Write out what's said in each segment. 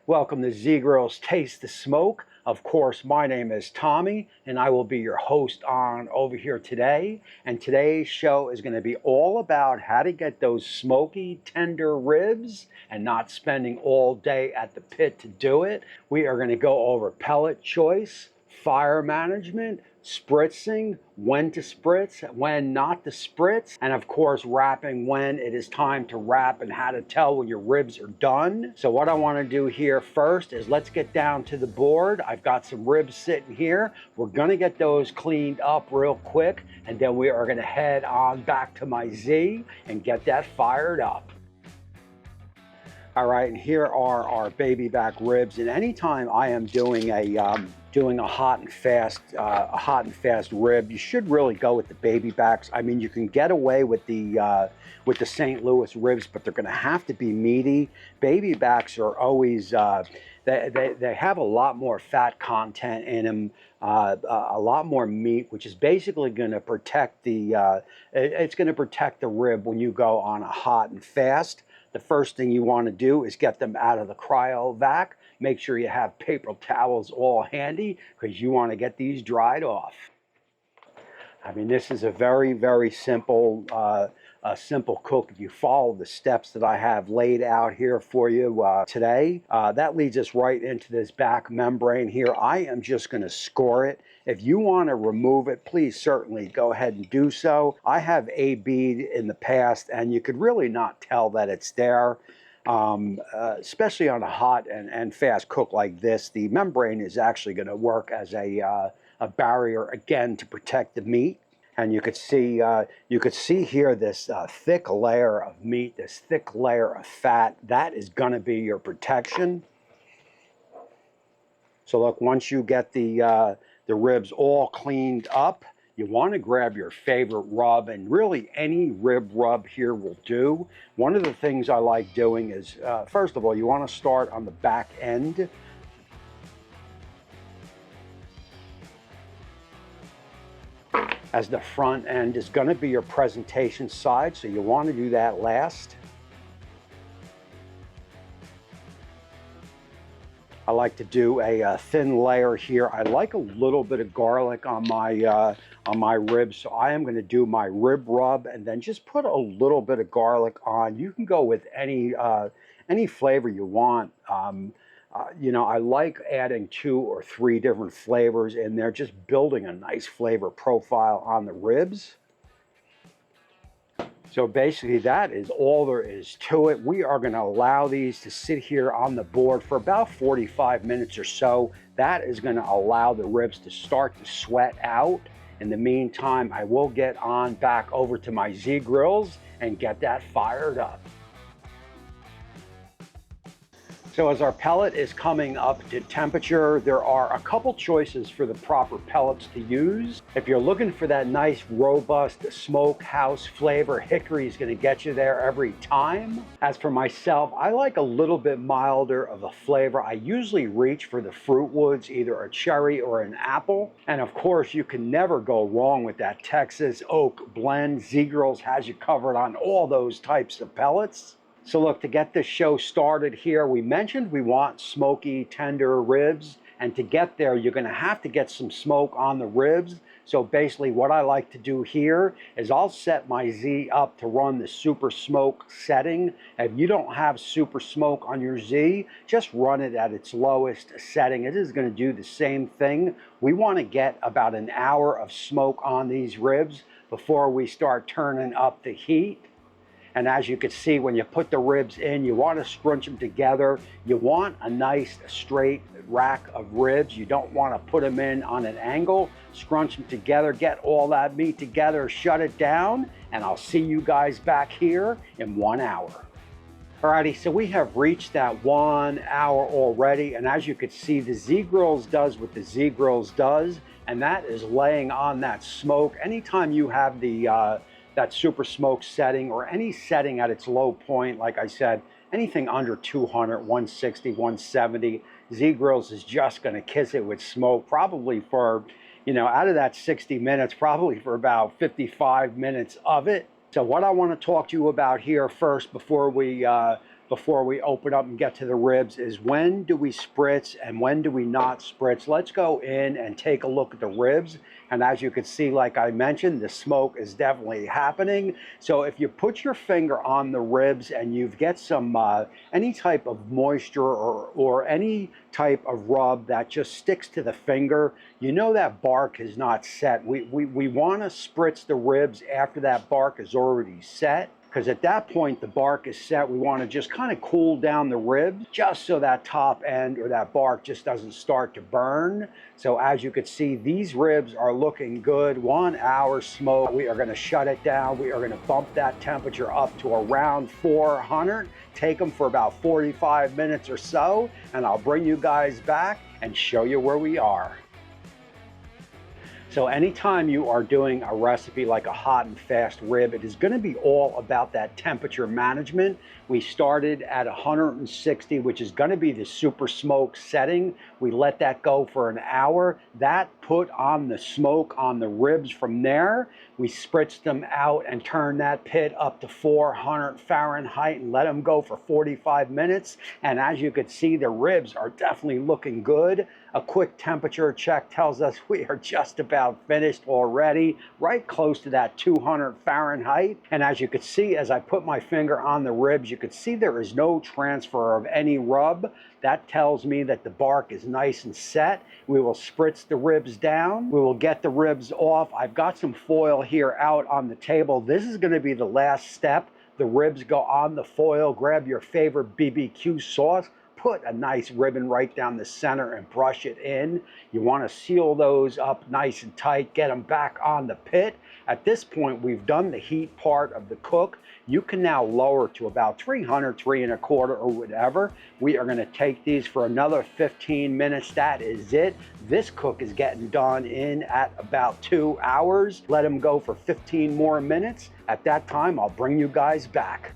Welcome to Z Grill's Taste the Smoke. Of course, my name is Tommy, and I will be your host on over here today. And today's show is going to be all about how to get those smoky, tender ribs and not spending all day at the pit to do it. We are going to go over pellet choice, fire management, spritzing, when to spritz, when not to spritz, and of course wrapping when it is time to wrap and how to tell when your ribs are done. So what I want to do here first is let's get down to the board. I've got some ribs sitting here. We're going to get those cleaned up real quick, and then we are going to head on back to my Z and get that fired up. All right, and here are our baby back ribs. And anytime I am doing a hot and fast rib, you should really go with the baby backs. I mean, you can get away with the St. Louis ribs, but they're going to have to be meaty. Baby backs are always they have a lot more fat content in them, a lot more meat, which is basically going to protect it's going to protect the rib when you go on a hot and fast. The first thing you want to do is get them out of the cryovac. Make sure you have paper towels all handy because you want to get these dried off. I mean, this is a very, very simple cook. If you follow the steps that I have laid out here for you today, that leads us right into this back membrane here. I am just going to score it. If you want to remove it, please certainly go ahead and do so. I have AB'd in the past, and you could really not tell that it's there. Especially on a hot and fast cook like this, the membrane is actually going to work as a barrier again to protect the meat. And you could see here this thick layer of meat, this thick layer of fat. That is going to be your protection. So look, once you get the ribs all cleaned up, you want to grab your favorite rub, and really any rib rub here will do. One of the things I like doing is, first of all, you want to start on the back end. As the front end is going to be your presentation side, so you want to do that last. I like to do a thin layer here. I like a little bit of garlic on my ribs, so I am going to do my rib rub and then just put a little bit of garlic on. You can go with any flavor you want. You know, I like adding 2 or 3 different flavors in there, just building a nice flavor profile on the ribs. So basically that is all there is to it. We are going to allow these to sit here on the board for about 45 minutes or so. That is going to allow the ribs to start to sweat out. In the meantime, I will get on back over to my Z grills and get that fired up. So as our pellet is coming up to temperature, there are a couple choices for the proper pellets to use. If you're looking for that nice, robust smokehouse flavor, hickory is going to get you there every time. As for myself, I like a little bit milder of a flavor. I usually reach for the fruit woods, either a cherry or an apple. And of course, you can never go wrong with that Texas oak blend. Z Grills has you covered on all those types of pellets. So look, to get this show started here, we mentioned we want smoky, tender ribs. And to get there, you're going to have to get some smoke on the ribs. So basically what I like to do here is I'll set my Z up to run the super smoke setting. If you don't have super smoke on your Z, just run it at its lowest setting. It is going to do the same thing. We want to get about an hour of smoke on these ribs before we start turning up the heat. And as you can see, when you put the ribs in, you want to scrunch them together. You want a nice straight rack of ribs. You don't want to put them in on an angle. Scrunch them together, get all that meat together, shut it down, and I'll see you guys back here in 1 hour. Alrighty, so we have reached that 1 hour already, and as you can see, the Z Grills does what the Z Grills does, and that is laying on that smoke. Anytime you have that super smoke setting or any setting at its low point, like I said, anything under 200, 160, 170, Z Grills is just going to kiss it with smoke, probably for, you know, out of that 60 minutes, probably for about 55 minutes of it. So what I want to talk to you about here first before we before we open up and get to the ribs is, when do we spritz and when do we not spritz? Let's go in and take a look at the ribs. And as you can see, like I mentioned, the smoke is definitely happening. So if you put your finger on the ribs and you get some any type of moisture or any type of rub that just sticks to the finger, you know that bark is not set. We want to spritz the ribs after that bark is already set, because at that point the bark is set. We want to just kind of cool down the ribs just so that top end or that bark just doesn't start to burn. So as you can see, these ribs are looking good. 1 hour smoke. We are going to shut it down. We are going to bump that temperature up to around 400. Take them for about 45 minutes or so, and I'll bring you guys back and show you where we are. So anytime you are doing a recipe like a hot and fast rib, it is going to be all about that temperature management. We started at 160, which is going to be the super smoke setting. We let that go for an hour. That put on the smoke on the ribs. From there, we spritzed them out and turned that pit up to 400 Fahrenheit and let them go for 45 minutes. And as you can see, the ribs are definitely looking good. A quick temperature check tells us we are just about finished already, right close to that 200 Fahrenheit. And as you can see, as I put my finger on the ribs, you can see there is no transfer of any rub. That tells me that the bark is nice and set. We will spritz the ribs down. We will get the ribs off. I've got some foil here out on the table. This is going to be the last step. The ribs go on the foil. Grab your favorite BBQ sauce. Put a nice ribbon right down the center and brush it in. You want to seal those up nice and tight, get them back on the pit. At this point, we've done the heat part of the cook. You can now lower to about 300, 3¼ or whatever. We are going to take these for another 15 minutes. That is it. This cook is getting done in at about 2 hours. Let them go for 15 more minutes. At that time, I'll bring you guys back.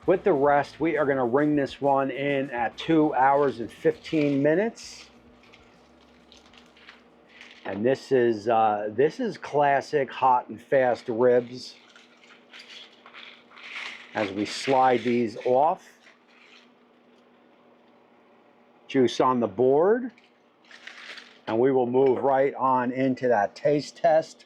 With the rest, we are going to ring this one in at 2 hours and 15 minutes. And this is classic hot and fast ribs. As we slide these off, juice on the board, and we will move right on into that taste test.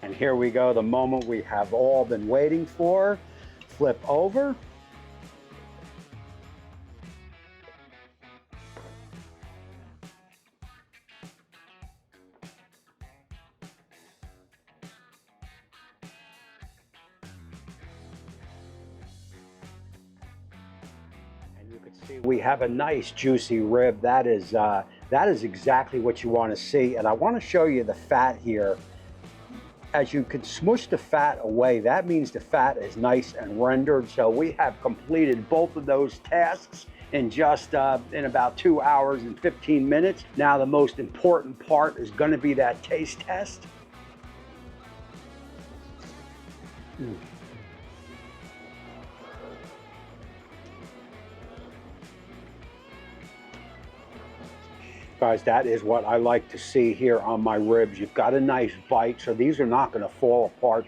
And here we go, the moment we have all been waiting for. Flip over. And you can see we have a nice juicy rib. That is exactly what you want to see. And I want to show you the fat here. As you can smush the fat away, that means the fat is nice and rendered. So we have completed both of those tasks in just in about 2 hours and 15 minutes. Now the most important part is going to be that taste test. Guys, that is what I like to see here on my ribs. You've got a nice bite, so these are not going to fall apart.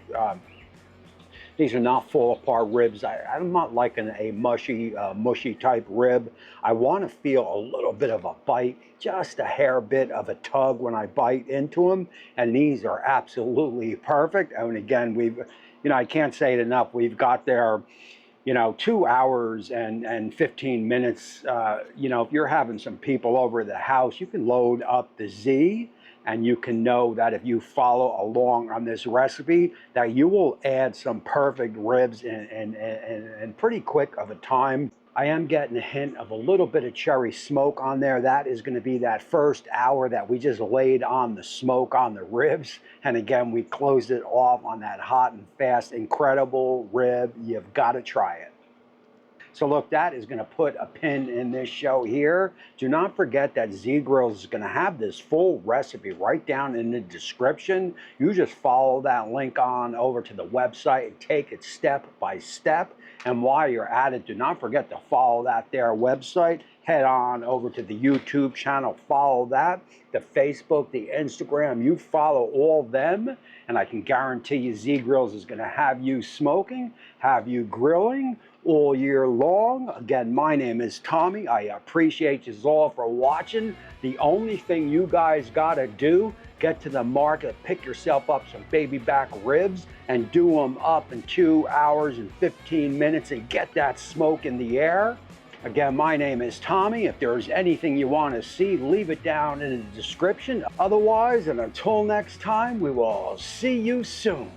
These are not fall apart ribs. I'm not liking a mushy type rib. I want to feel a little bit of a bite, just a hair bit of a tug when I bite into them. And these are absolutely perfect. And again, I can't say it enough. We've got there, 2 hours and 15 minutes. If you're having some people over at the house, you can load up the Z, and you can know that if you follow along on this recipe, that you will add some perfect ribs in pretty quick of a time. I am getting a hint of a little bit of cherry smoke on there. That is going to be that first hour that we just laid on the smoke on the ribs. And again, we closed it off on that hot and fast, incredible rib. You've got to try it. So look, that is going to put a pin in this show here. Do not forget that Z Grills is going to have this full recipe right down in the description. You just follow that link on over to the website and take it step by step. And while you're at it, do not forget to follow that there website. Head on over to the YouTube channel, follow that, the Facebook, the Instagram, you follow all them, and I can guarantee you Z Grills is going to have you smoking, have you grilling all year long. Again, my name is Tommy. I appreciate you all for watching. The only thing you guys got to do, get to the market, pick yourself up some baby back ribs and do them up in 2 hours and 15 minutes and get that smoke in the air. Again, my name is Tommy. If there's anything you want to see, leave it down in the description. Otherwise, and until next time, we will see you soon.